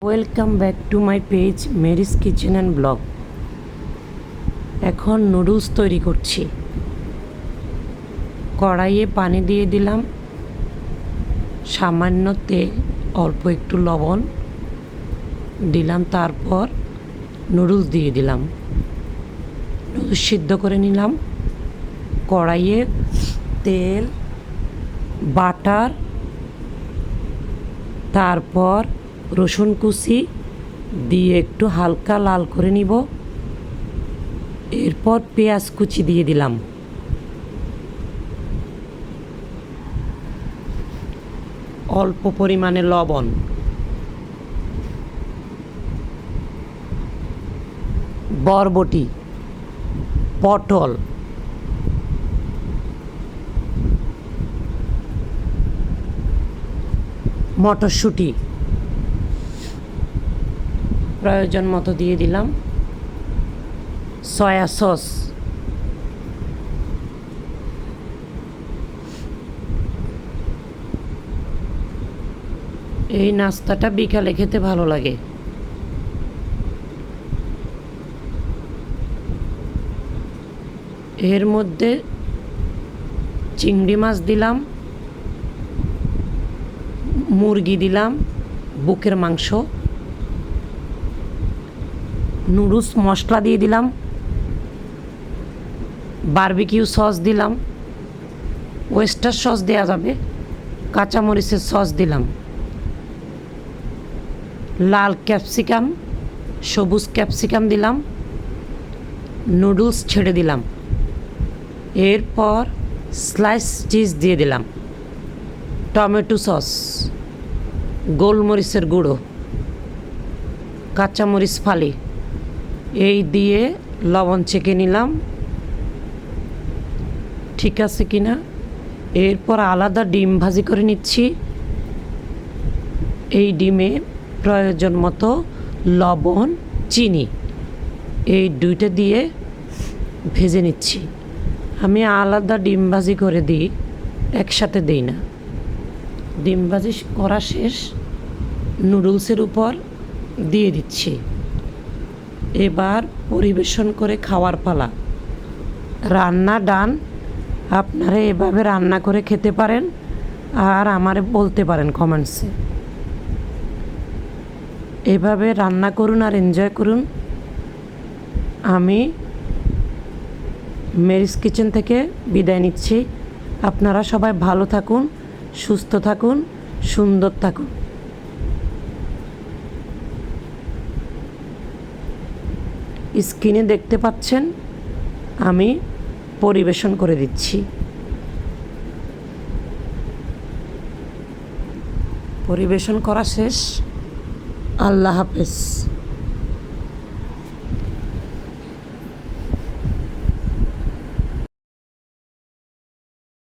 Welcome back to my page Mary's kitchen and blog. এখন noodles তৈরি করছি। কড়াইয়ে পানি দিয়ে দিলাম, সামান্য তেল, অল্প একটু লবণ দিলাম, তারপর নুডলস দিয়ে দিলাম। নুডলস সিদ্ধ করে নিলাম। কড়াইয়ে তেল, বাটার, তারপর রসুন কুচি দিয়ে একটু হালকা লাল করে নিব। এরপর পেঁয়াজ কুচি দিয়ে দিলাম। অল্প পরিমাণে লবণ, বরবটি, পটল, মটরশুঁটি প্রয়োজন মতো দিয়ে দিলাম। সয়া সস, এই নাস্তাটা বিকালে খেতে ভালো লাগে। এর মধ্যে চিংড়ি মাছ দিলাম, মুরগি দিলাম, বুকের মাংস, নুডলস মশলা দিয়ে দিলাম, বারবিকিউ সস দিলাম, ওয়েস্টার সস দেওয়া যাবে, কাঁচামরিচের সস দিলাম, লাল ক্যাপসিকাম, সবুজ ক্যাপসিকাম দিলাম, নুডলস ছেড়ে দিলাম। এরপর স্লাইস চিজ দিয়ে দিলাম, টমেটো সস, গোলমরিচের গুঁড়ো, কাঁচামরিচ ফালি, এই দিয়ে লবণ চেখে নিলাম ঠিক আছে কিনা। এরপর আলাদা ডিম ভাজি করে নিচ্ছি। এই ডিমে প্রয়োজন মতো লবণ, চিনি, এই দুইটা দিয়ে ভেজে নিচ্ছি। আমি আলাদা ডিম ভাজি করে দিই, একসাথে দিই না। ডিম ভাজি করা শেষ, নুডলসের উপর দিয়ে দিচ্ছি। এবার পরিবেশন করে খাওয়ার পালা। রান্না ডান। আপনারা এভাবে রান্না করে খেতে পারেন আর আমারে বলতে পারেন কমেন্টসে। এভাবে রান্না করুন আর এনজয় করুন। আমি মেরিস কিচেন থেকে বিদায় নিচ্ছি। আপনারা সবাই ভালো থাকুন, সুস্থ থাকুন, সুন্দর থাকুন। স্ক্রিনে দেখতে পাচ্ছেন আমি পরিবেশন করে দিচ্ছি। পরিবেশন করা শেষ। আল্লাহ হাফেজ।